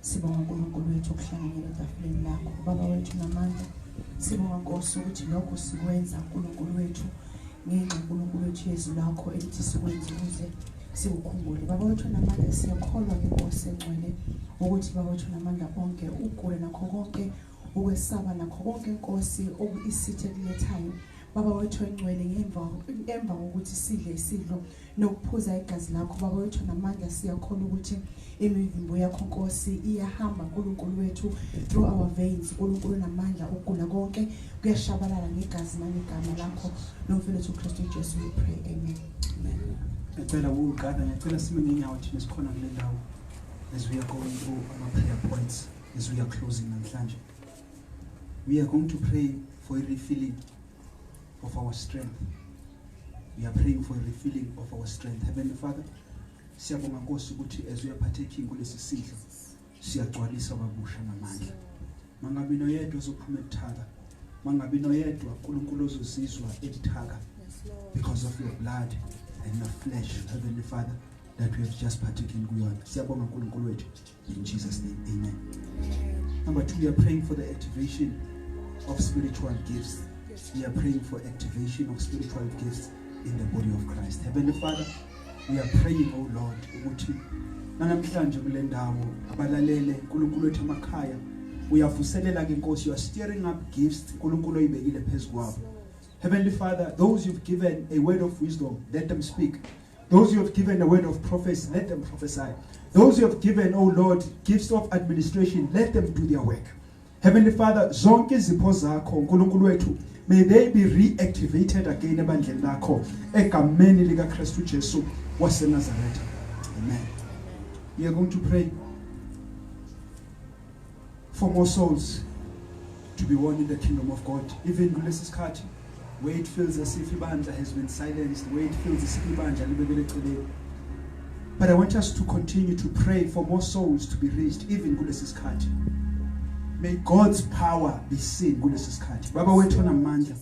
Sibonga uNkulunkulu wethu ukuhlanganyela etafuleni lakho. Baba wethu namandla, sibonga Nkosi ukuthi lokho sikwenza uNkulunkulu wethu ngenxa uNkulunkulu wethu Yesu lakho elithi sikwenze ukuze sikukhumbule. Baba wethu namandla siyakholwa ngeNkosi engcwele ukuthi Baba wethu namandla bonke ugule nakho konke ukwesaba nakho konke Nkosi okuyisithe kulethayo Baba wethu engcwele ngemva ukuthi sidle isidlo nokuphuza igazi lakho Baba wethu namandla siyakholwa ukuthi imivimbo yakho Nkosi iyahamba uNkulunkulu wethu through our veins uNkulunkulu namandla ukugula konke kuyashabalala ngegazi nanegama lakho nomfowethu uKristu Jesu we pray amen. Ngicela ukuqala ngicela sime ngenyawo thina sikhona kule ndawo as we are going through our prayer points as we are closing namhlanje. We are going to pray for a refilling of our strength. We are praying for a refilling of our strength. Heavenly Father, siyabonga Nkosi ukuthi as we are partaking kulesi sidlo siyagcwalisa kabusha namandla. Mangabe noyedwa ozophuma ebuthaka. Mangabe noyedwa uNkulunkulu ozozizwa ebuthaka because of your blood and your flesh, Heavenly Father, that we have just partaken kuyona. Siyabonga uNkulunkulu wethu in Jesus name. Amen. Number 2, we are praying for the activation of spiritual gifts. We are praying for activation of spiritual gifts in the body of Christ. Heavenly Father, we are praying, oh Lord, ukuthi namhlanje kule ndawo abalalele uNkulunkulu wethu emakhaya uyavuselela ke Nkosi, you are stirring up gifts uNkulunkulu oyibekile phezulu kwabo. Heavenly Father, those you've given a word of wisdom, let them speak. Those you have given a word of prophecy, let them prophesy. Those you have given, oh Lord, gifts of administration, let them do their work. Heavenly Father, zonke izipho zakho uNkulunkulu wethu, may they be reactivated again ebandleni lakho egameni lika Kristu Jesu waseNazaretha. Amen. We are going to pray for more souls to be won in the kingdom of God. Even kulesi sikhathi where it feels as if ibandla has been silenced, where it feels as if ibandla libekele eceleni. But I want us to continue to pray for more souls to be reached even kulesi sikhathi. May God's power be seen kulesi sikhathi. Baba wethu namandla,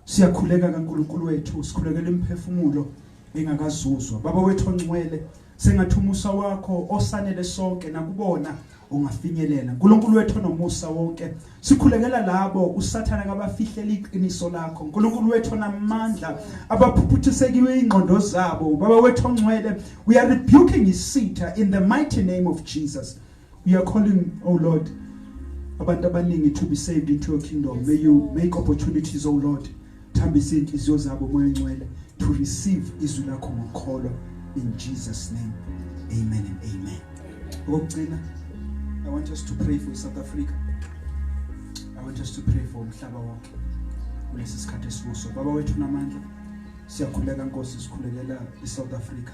siyakhuleka kaNkulunkulu wethu, sikhulekela imphefumulo engakazuzwa. Baba wethu ongcwele, sengathi umusa wakho osanele sonke nakubona ungafinyelela. Nkulunkulu wethu nomusa wonke, sikhulekela labo usathana kabafihlela iqiniso lakho. Nkulunkulu wethu namandla, abaphuputhisekiwe ingqondo zabo. Baba wethu ongcwele, we are rebuking his seat in the mighty name of Jesus. We are calling, oh Lord, abantu abaningi to be saved into your kingdom. May you make opportunities, oh Lord, thambisa inhliziyo zabo moya ngcwele to receive izwi lakho ngokholwa in Jesus name. Amen and amen. Okugcina, I want us to pray for South Africa. I want us to pray for umhlaba wonke kulesi sikhathi esibuso. Baba wethu namandla, siyakhuleka Nkosi, sikhulekela iSouth Africa,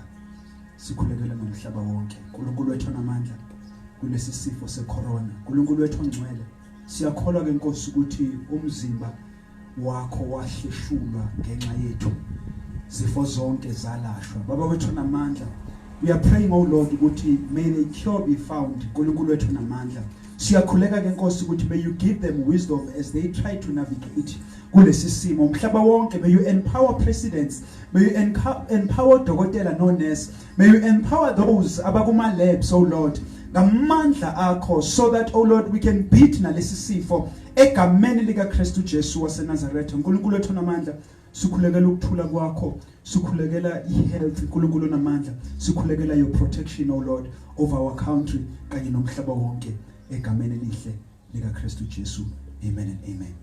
sikhulekela nomhlaba wonke. uNkulunkulu wethu namandla, kulesi sifo secorona, uNkulunkulu wethu ongcwele, siyakholwa ke Nkosi ukuthi umzimba wakho wahleshulwa ngenxa yethu, zifo zonke zalashwa. Baba wethu namandla, we are praying, oh Lord, ukuthi may the cure be found. uNkulunkulu wethu namandla, siyakhuleka ke Nkosi ukuthi may you give them wisdom as they try to navigate kulesi simo umhlaba wonke. May you empower presidents, may you empower dokotela no nurse, may you empower those abakuma labs, oh Lord, ngamandla akho, so that, oh Lord, we can beat nalesi sifo egameni lika Kristu Jesu waseNazaretha. uNkulunkulu wethu namandla, sikhulekela ukuthula kwakho, sikhulekela ihealth uNkulunkulu namandla, sikhulekela your protection, oh Lord, over our country kanye nomhlaba wonke egameni lihle lika Kristu Jesu. Amen and amen.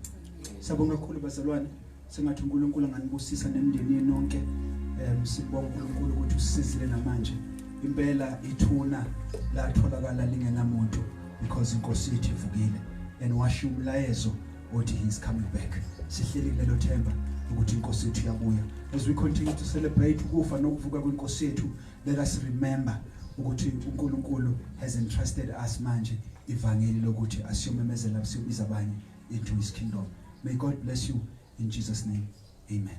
Sabonga kakhulu bazalwane, sengathi uNkulunkulu anganibusisa nemndeni yonke. Sibonga uNkulunkulu ukuthi usizile namanje. Impela ithuna latholakala lingenamuntu because inkosi yethu ivukile and washo umlayezo othi he is coming back. Sihleli kulelo themba ukuthi inkosi yethu yabuya. As we continue to celebrate ukufa nokuvuka kwenkosi yethu, let us remember ukuthi uNkulunkulu has entrusted us manje ivangeli lokuthi asiyomemezela siyobiza abanye into his kingdom. May God bless you in Jesus name. Amen.